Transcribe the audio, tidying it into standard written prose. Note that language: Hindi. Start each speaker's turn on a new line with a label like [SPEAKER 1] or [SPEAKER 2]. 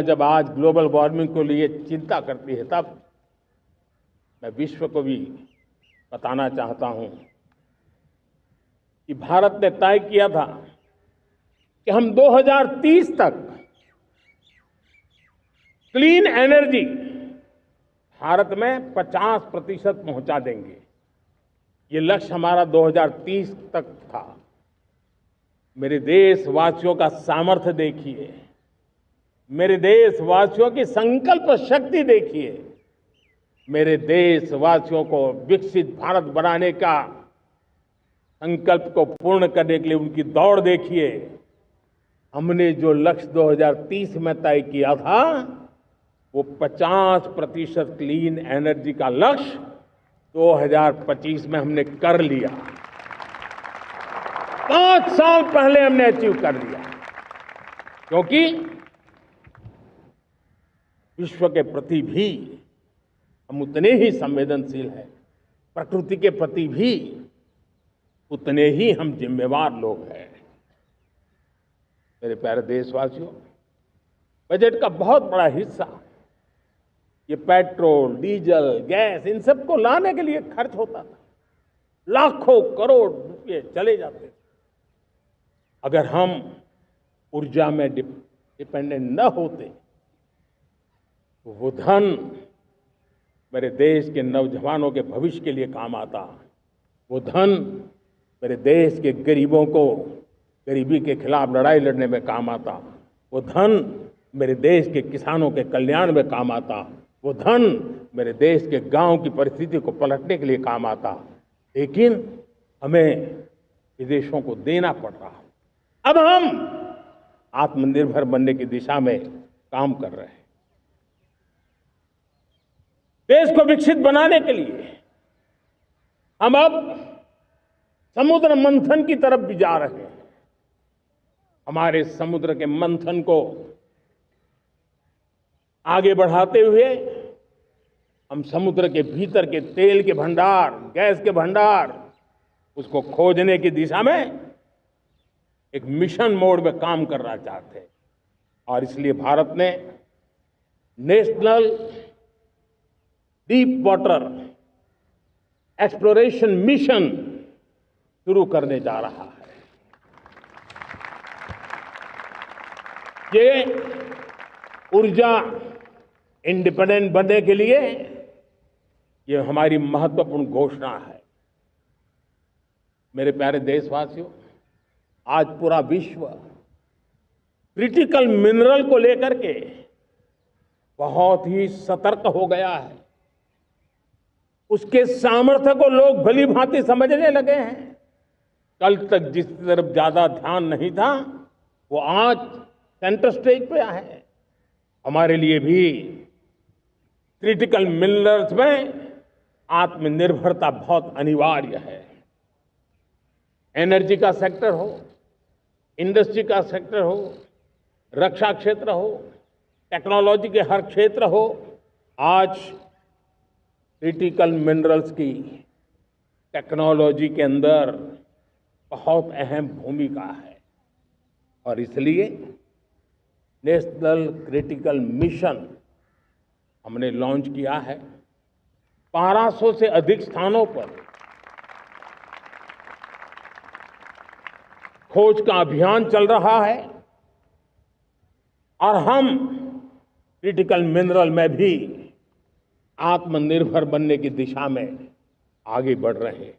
[SPEAKER 1] जब आज ग्लोबल वार्मिंग को लिए चिंता करती है, तब मैं विश्व को भी बताना चाहता हूं कि भारत ने तय किया था कि हम 2030 तक क्लीन एनर्जी भारत में 50% पहुंचा देंगे। ये लक्ष्य हमारा 2030 तक था। मेरे देशवासियों का सामर्थ्य देखिए, मेरे देशवासियों की संकल्प शक्ति देखिए, मेरे देशवासियों को विकसित भारत बनाने का संकल्प को पूर्ण करने के लिए उनकी दौड़ देखिए। हमने जो लक्ष्य 2030 में तय किया था, वो 50% क्लीन एनर्जी का लक्ष्य 2025 में हमने कर लिया। 5 साल पहले हमने अचीव कर लिया, क्योंकि विश्व के प्रति भी हम उतने ही संवेदनशील हैं, प्रकृति के प्रति भी उतने ही हम जिम्मेवार लोग हैं। मेरे प्यारे देशवासियों, बजट का बहुत बड़ा हिस्सा ये पेट्रोल, डीजल, गैस, इन सब को लाने के लिए खर्च होता था। लाखों करोड़ रुपए चले जाते थे। अगर हम ऊर्जा में डिपेंडेंट न होते तो वो धन मेरे देश के नौजवानों के भविष्य के लिए काम आता। वो धन मेरे देश के गरीबों को गरीबी के खिलाफ लड़ाई लड़ने में काम आता। वो धन मेरे देश के किसानों के कल्याण में काम आता। वो धन मेरे देश के गांव की परिस्थिति को पलटने के लिए काम आता। लेकिन हमें विदेशों को देना पड़ रहा। अब हम आत्मनिर्भर बनने की दिशा में काम कर रहे हैं। देश को विकसित बनाने के लिए हम अब समुद्र मंथन की तरफ भी जा रहे हैं। हमारे समुद्र के मंथन को आगे बढ़ाते हुए हम समुद्र के भीतर के तेल के भंडार, गैस के भंडार, उसको खोजने की दिशा में एक मिशन मोड में काम करना चाहते हैं। और इसलिए भारत ने national deep water exploration mission शुरू करने जा रहा है। ये ऊर्जा इंडिपेंडेंट बनने के लिए ये हमारी महत्वपूर्ण घोषणा है। मेरे प्यारे देशवासियों, आज पूरा विश्व क्रिटिकल मिनरल को लेकर के बहुत ही सतर्क हो गया है। उसके सामर्थ्य को लोग भली भांति समझने लगे हैं। कल तक जिस तरफ ज्यादा ध्यान नहीं था, वो आज सेंटर स्टेज पे है। हमारे लिए भी क्रिटिकल मिनरल्स में आत्मनिर्भरता बहुत अनिवार्य है। एनर्जी का सेक्टर हो, इंडस्ट्री का सेक्टर हो, रक्षा क्षेत्र हो, टेक्नोलॉजी के हर क्षेत्र हो, आज क्रिटिकल मिनरल्स की टेक्नोलॉजी के अंदर बहुत अहम भूमिका है। और इसलिए नेशनल क्रिटिकल मिशन हमने लॉन्च किया है। 1200 से अधिक स्थानों पर खोज का अभियान चल रहा है और हम क्रिटिकल मिनरल में भी आत्मनिर्भर बनने की दिशा में आगे बढ़ रहे हैं।